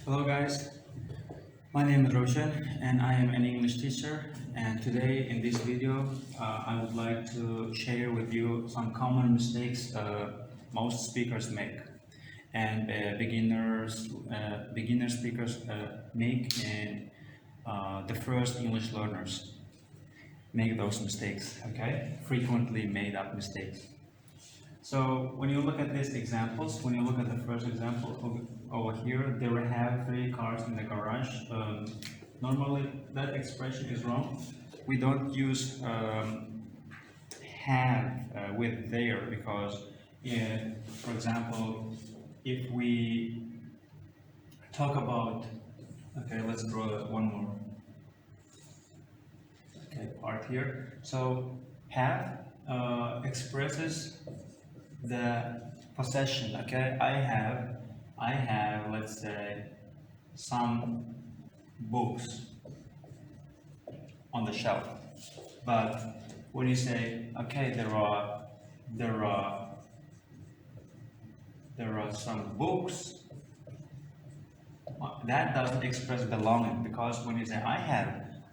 Hello guys, my name is Rovshen and I am an English teacher, and today in this video I would like to share with you some common mistakes most speakers make and beginner speakers make, and the first English learners make those mistakes, okay? Frequently made up mistakes. So when you look at these examples, when you look at the first example over here, they will have 3 cars in the garage. Normally that expression is wrong. We don't use have with there, because for example, if we talk about, okay, let's draw one more part here. So have expresses the possession. Okay, I have, let's say, some books on the shelf. But when you say, okay, there are some books, that doesn't express belonging, because when you say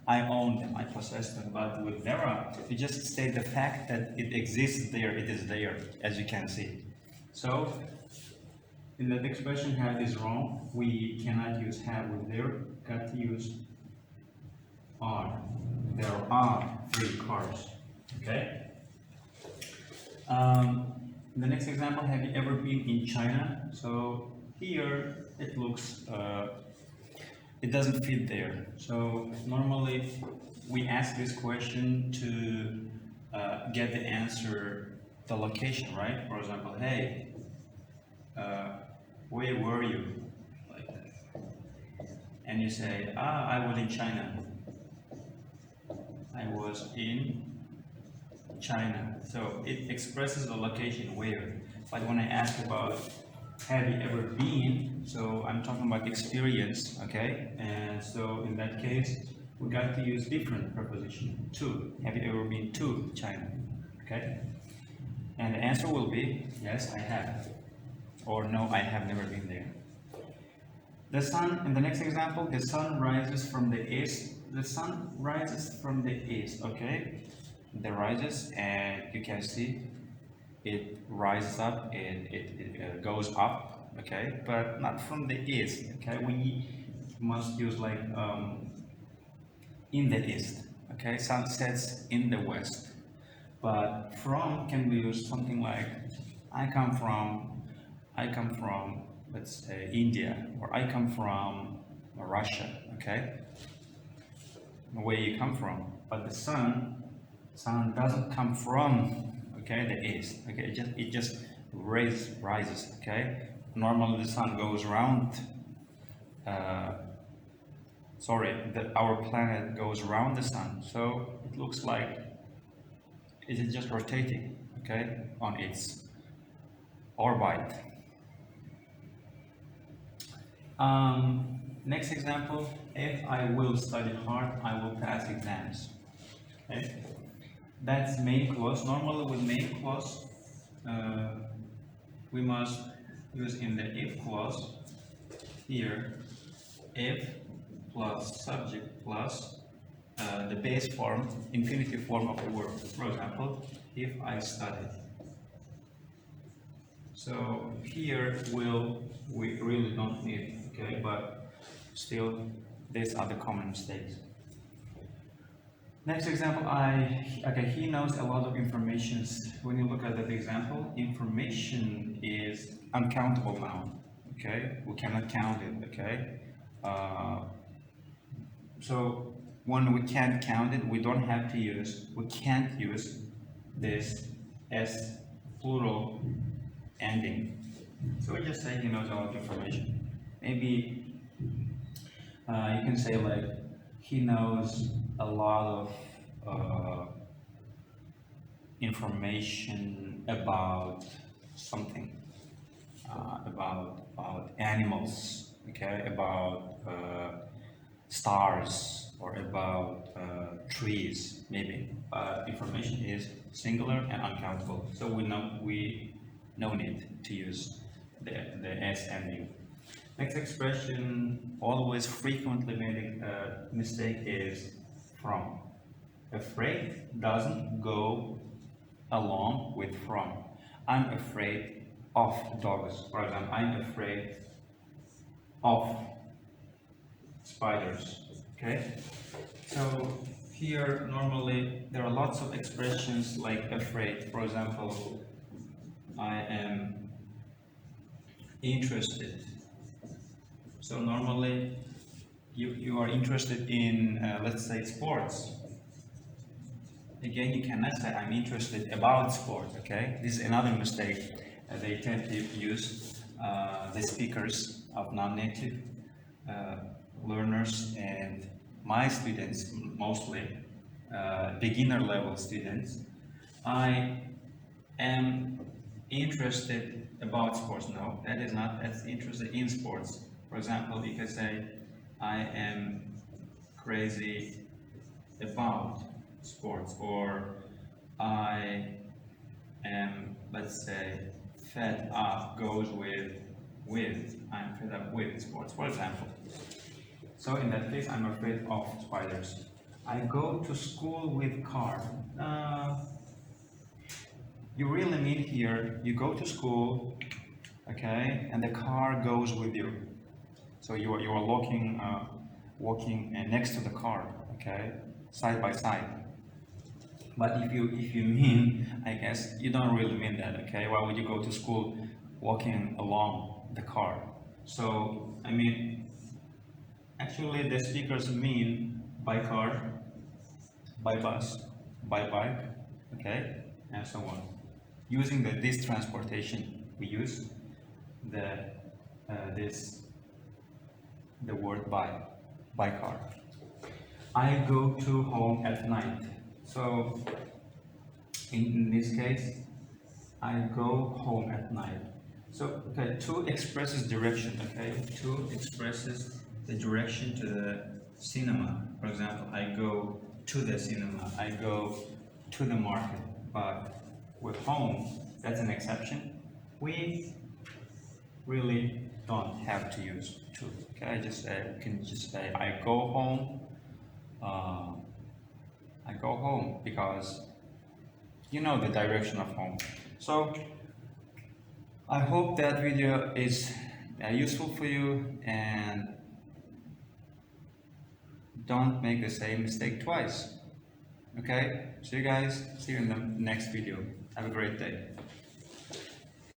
I own them, I possess them. But with there are, you just state the fact that it exists there, it is there, as you can see. So in that expression, have is wrong. We cannot use have with there, got to use are. There are 3 cars. Okay. The next example, have you ever been in China? So here it looks, it doesn't fit there. So normally we ask this question to get the answer, the location, right? For example, hey, where were you? Like, and you say, I was in China. I was in China. So it expresses the location where. But when I ask about have you ever been, so I'm talking about experience, okay? And so in that case, we got to use different preposition, to. Have you ever been to China? Okay? And the answer will be yes, I have, or no, I have never been there. The sun, in the next example, the sun rises from the east. The sun rises from the east, okay? It rises, and you can see it rises up and it goes up, okay? But not from the east, okay? We must use like in the east, okay? Sun sets in the west. But from can be used something like I come from, let's say, India, or I come from Russia, okay? Where you come from. But the sun doesn't come from, okay, the east, okay? It just rises, okay? Normally the sun goes around, our planet goes around the sun, so it looks like it is just rotating, okay, on its orbit. Next example, if I will study hard, I will pass exams. Okay, that's main clause. Normally with main clause, we must use in the if clause here, if plus subject plus the base form, infinitive form of the word. For example, if I study. So here we really don't need, okay, but still these are the common mistakes. Next example, he knows a lot of information. When you look at that example, information is uncountable noun, okay? We cannot count it, okay? So when we can't count it, we can't use this as plural ending. So we just say he knows a lot of information. Maybe you can say like he knows a lot of information about something, about animals, okay, about stars, or about trees, maybe. Information is singular and uncountable, so we no need to use the s ending. Next expression, always frequently made mistake is from. Afraid doesn't go along with from. I'm afraid of dogs. For example, I'm afraid of spiders. Okay? So here normally there are lots of expressions like afraid. For example, I am interested. So normally you are interested in let's say sports. Again, you cannot say I'm interested about sport. Okay, this is another mistake they tend to use. The speakers of non-native uh, learners and my students, mostly beginner level students. I am interested about sports. No, that is not. That's interested in sports. For example, you can say I am crazy about sports, or I am, let's say, fed up goes with I'm fed up with sports, for example. So in that case, I'm afraid of spiders. I go to school with car. You really mean here, you go to school, okay, and the car goes with you. So you are walking next to the car, okay, side by side. But if you mean, I guess you don't really mean that, okay? Why would you go to school walking along the car? So I mean, actually the speakers mean by car, by bus, by bike, okay, and so on. Using this transportation, we use the this the word by car. I go to home at night. So in this case, I go home at night. So okay, to expresses direction. Okay, to expresses the direction to the cinema. For example, I go to the cinema. I go to the market. But with home, that's an exception. We really don't have to use to. Okay, I just can just say I go home. Uh, I go home because you know the direction of home. So I hope that video is useful for you, and don't make the same mistake twice. Okay? See you guys. See you in the next video. Have a great day.